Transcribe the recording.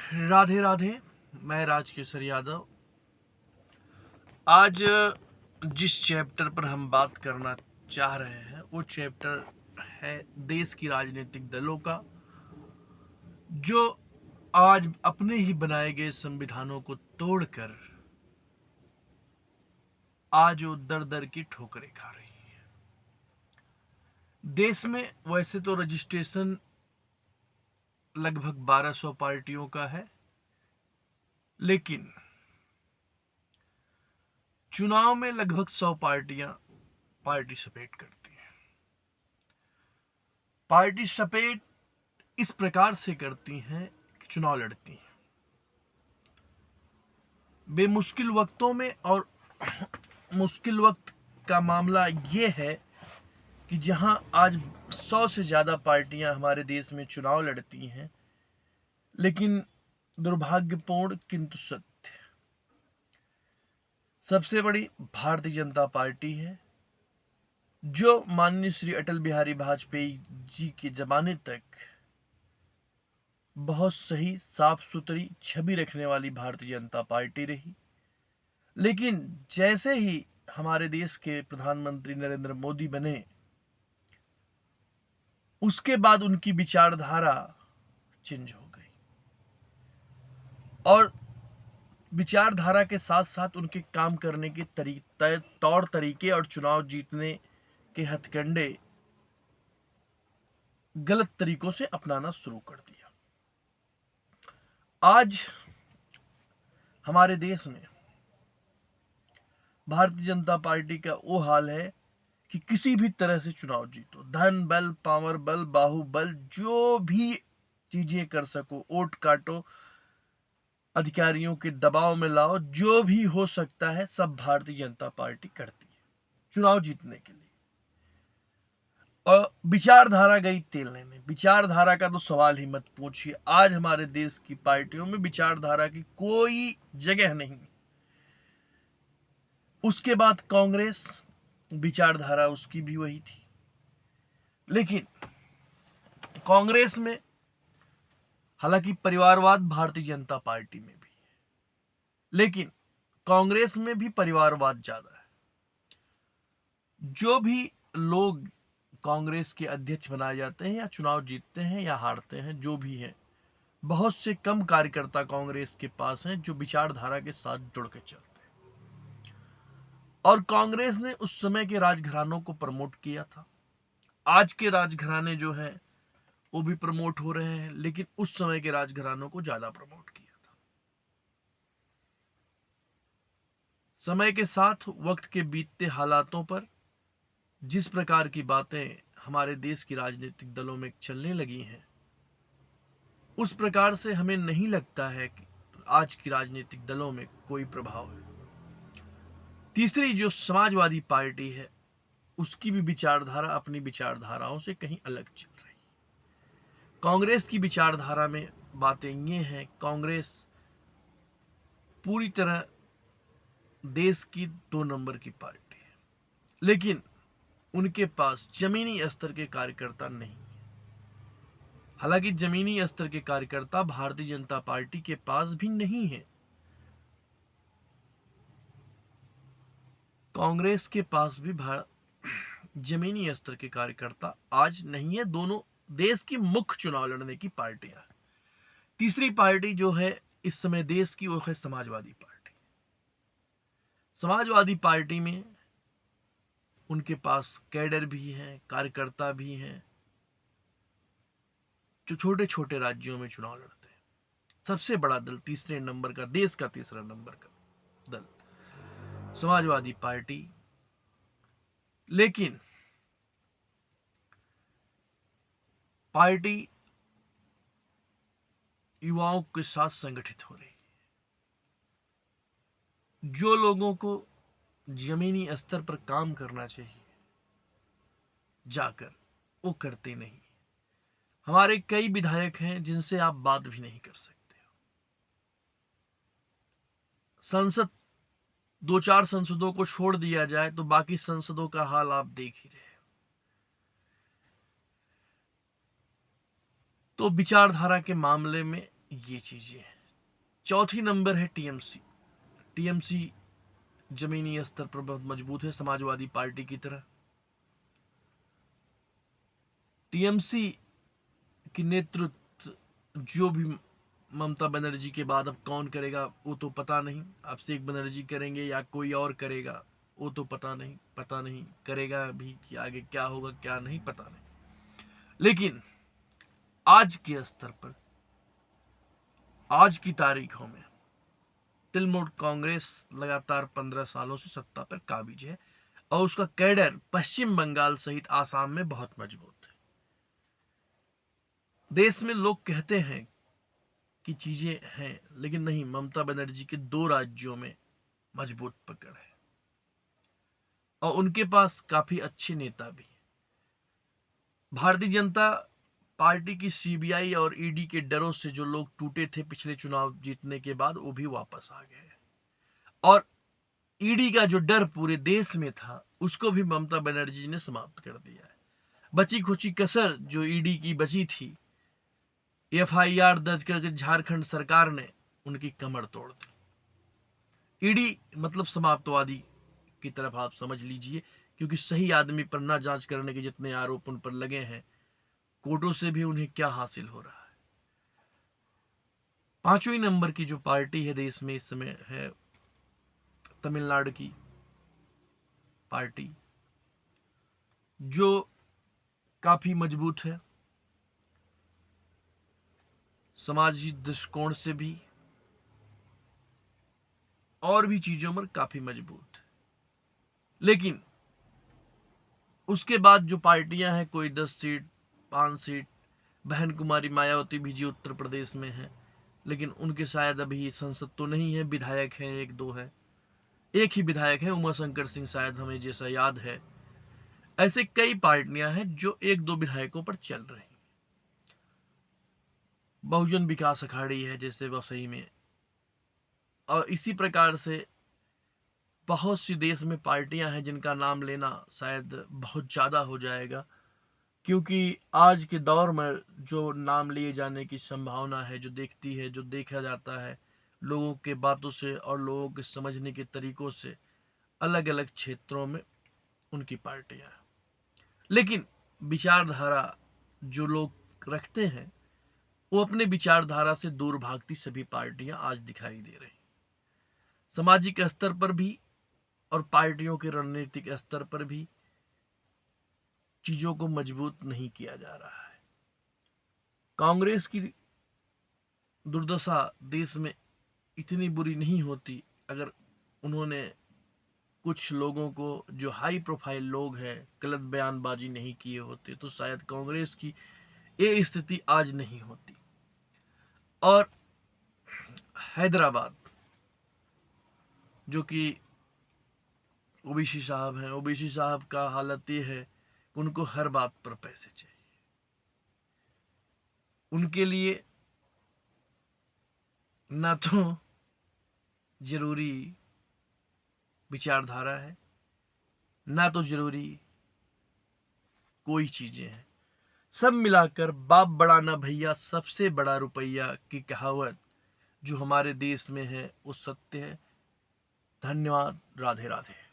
राधे राधे। मैं राजकिशोर यादव। आज जिस चैप्टर पर हम बात करना चाह रहे हैं वो चैप्टर है देश की राजनीतिक दलों का, जो आज अपने ही बनाए गए संविधानों को तोड़कर आज वो दर दर की ठोकरें खा रही है। देश में वैसे तो रजिस्ट्रेशन लगभग 1200 पार्टियों का है, लेकिन चुनाव में लगभग 100 पार्टियां पार्टिसिपेट करती हैं। पार्टिसिपेट इस प्रकार से करती हैं कि चुनाव लड़ती हैं बेमुश्किल वक्तों में। और मुश्किल वक्त का मामला ये है कि जहां आज 100 से ज्यादा पार्टियां हमारे देश में चुनाव लड़ती हैं, लेकिन दुर्भाग्यपूर्ण किंतु सत्य, सबसे बड़ी भारतीय जनता पार्टी है, जो माननीय श्री अटल बिहारी वाजपेयी जी के जमाने तक बहुत सही साफ सुथरी छवि रखने वाली भारतीय जनता पार्टी रही। लेकिन जैसे ही हमारे देश के प्रधानमंत्री नरेंद्र मोदी बने, उसके बाद उनकी विचारधारा चेंज हो गई और विचारधारा के साथ साथ उनके काम करने के तौर तरीके और चुनाव जीतने के हथकंडे गलत तरीकों से अपनाना शुरू कर दिया। आज हमारे देश में भारतीय जनता पार्टी का वो हाल है कि किसी भी तरह से चुनाव जीतो, धन बल, पावर बल, बाहुबल, जो भी चीजें कर सको, वोट काटो, अधिकारियों के दबाव में लाओ, जो भी हो सकता है सब भारतीय जनता पार्टी करती है चुनाव जीतने के लिए। और विचारधारा गई तेलने में। विचारधारा का तो सवाल ही मत पूछिए। आज हमारे देश की पार्टियों में विचारधारा की कोई जगह नहीं। उसके बाद कांग्रेस, विचारधारा उसकी भी वही थी। लेकिन कांग्रेस में हालांकि परिवारवाद भारतीय जनता पार्टी में भी है, लेकिन कांग्रेस में भी परिवारवाद ज्यादा है। जो भी लोग कांग्रेस के अध्यक्ष बनाए जाते हैं या चुनाव जीतते हैं या हारते हैं, जो भी है, बहुत से कम कार्यकर्ता कांग्रेस के पास हैं जो विचारधारा के साथ जुड़ के चलते हैं। और कांग्रेस ने उस समय के राजघरानों को प्रमोट किया था। आज के राजघराने जो हैं वो भी प्रमोट हो रहे हैं, लेकिन उस समय के राजघरानों को ज्यादा प्रमोट किया था। समय के साथ वक्त के बीतते हालातों पर जिस प्रकार की बातें हमारे देश की राजनीतिक दलों में चलने लगी हैं, उस प्रकार से हमें नहीं लगता है कि आज की राजनीतिक दलों में कोई प्रभाव है। तीसरी जो समाजवादी पार्टी है, उसकी भी विचारधारा अपनी विचारधाराओं से कहीं अलग चल रही है। कांग्रेस की विचारधारा में बातें ये हैं, कांग्रेस पूरी तरह देश की 2 नंबर की पार्टी है, लेकिन उनके पास जमीनी स्तर के कार्यकर्ता नहीं। हालांकि जमीनी स्तर के कार्यकर्ता भारतीय जनता पार्टी के पास भी नहीं है। कांग्रेस के पास भी जमीनी स्तर के कार्यकर्ता आज नहीं है। दोनों देश की मुख्य चुनाव लड़ने की पार्टियां हैं। तीसरी पार्टी जो है इस समय देश की, वो है समाजवादी पार्टी। समाजवादी पार्टी में उनके पास कैडर भी है, कार्यकर्ता भी हैं, जो छोटे छोटे राज्यों में चुनाव लड़ते हैं। सबसे बड़ा दल, तीसरे नंबर का, देश का तीसरा नंबर का दल समाजवादी पार्टी। लेकिन पार्टी युवाओं के साथ संगठित हो रही है। जो लोगों को जमीनी स्तर पर काम करना चाहिए जाकर, वो करते नहीं। हमारे कई विधायक हैं जिनसे आप बात भी नहीं कर सकते हो। संसद, 2-4 संसदों को छोड़ दिया जाए तो बाकी संसदों का हाल आप देख ही रहे हो। तो विचारधारा के मामले में ये चीजें हैं। चौथी नंबर है टीएमसी। टीएमसी जमीनी स्तर पर बहुत मजबूत है, समाजवादी पार्टी की तरह। टीएमसी की नेतृत्व जो भी ममता बनर्जी के बाद अब कौन करेगा वो तो पता नहीं। अभिषेक बनर्जी करेंगे या कोई और करेगा वो तो पता नहीं करेगा भी कि आगे क्या होगा क्या नहीं पता नहीं। लेकिन आज के स्तर पर, आज की तारीखों में तृणमूल कांग्रेस लगातार 15 सालों से सत्ता पर काबिज है और उसका कैडर पश्चिम बंगाल सहित आसाम में बहुत मजबूत है। देश में लोग कहते हैं कि चीजें हैं, लेकिन नहीं, ममता बनर्जी के 2 राज्यों में मजबूत पकड़ है और उनके पास काफी अच्छे नेता भी हैं। भारतीय जनता पार्टी की सीबीआई और ईडी के डरों से जो लोग टूटे थे पिछले चुनाव जीतने के बाद, वो भी वापस आ गए और ईडी का जो डर पूरे देश में था उसको भी ममता बनर्जी ने समाप्त कर दिया है। बची खुची कसर जो ईडी की बची थी, एफआईआर दर्ज करके झारखंड सरकार ने उनकी कमर तोड़ दी। ईडी मतलब समाप्तवादी की तरफ आप समझ लीजिए, क्योंकि सही आदमी पर ना जांच करने के जितने आरोप उन पर लगे हैं, कोर्टों से भी उन्हें क्या हासिल हो रहा है। 5वें नंबर की जो पार्टी है देश में इस समय है तमिलनाडु की पार्टी, जो काफी मजबूत है सामाजिक दृष्टिकोण से भी और भी चीजों में काफी मजबूत है। लेकिन उसके बाद जो पार्टियां हैं, कोई 10 सीट 5 सीट, बहन कुमारी मायावती भी जी उत्तर प्रदेश में है, लेकिन उनके शायद अभी संसद तो नहीं है, विधायक हैं 1-2 है, एक ही विधायक है उमाशंकर सिंह शायद, हमें जैसा याद है। ऐसे कई पार्टियां हैं जो 1-2 विधायकों पर चल रही। बहुजन विकास अघाड़ी है जैसे वसई में, और इसी प्रकार से बहुत सी देश में पार्टियां हैं जिनका नाम लेना शायद बहुत ज्यादा हो जाएगा, क्योंकि आज के दौर में जो नाम लिए जाने की संभावना है, जो देखा जाता है लोगों के बातों से और लोगों के समझने के तरीकों से, अलग अलग क्षेत्रों में उनकी पार्टियां हैं। लेकिन विचारधारा जो लोग रखते हैं वो अपने विचारधारा से दूर भागती सभी पार्टियां आज दिखाई दे रही। सामाजिक स्तर पर भी और पार्टियों के रणनीतिक स्तर पर भी चीजों को मजबूत नहीं किया जा रहा है। कांग्रेस की दुर्दशा देश में इतनी बुरी नहीं होती अगर उन्होंने कुछ लोगों को, जो हाई प्रोफाइल लोग हैं, गलत बयानबाजी नहीं किए होते, तो शायद कांग्रेस की ये स्थिति आज नहीं होती। और हैदराबाद जो कि ओबीसी साहब हैं, ओबीसी साहब का हालत ये है कि उनको हर बात पर पैसे चाहिए। उनके लिए ना तो जरूरी विचारधारा है, ना तो जरूरी कोई चीजें हैं। सब मिलाकर बाप बड़ा ना भैया, सबसे बड़ा रुपया की कहावत जो हमारे देश में है वो सत्य है। धन्यवाद। राधे राधे।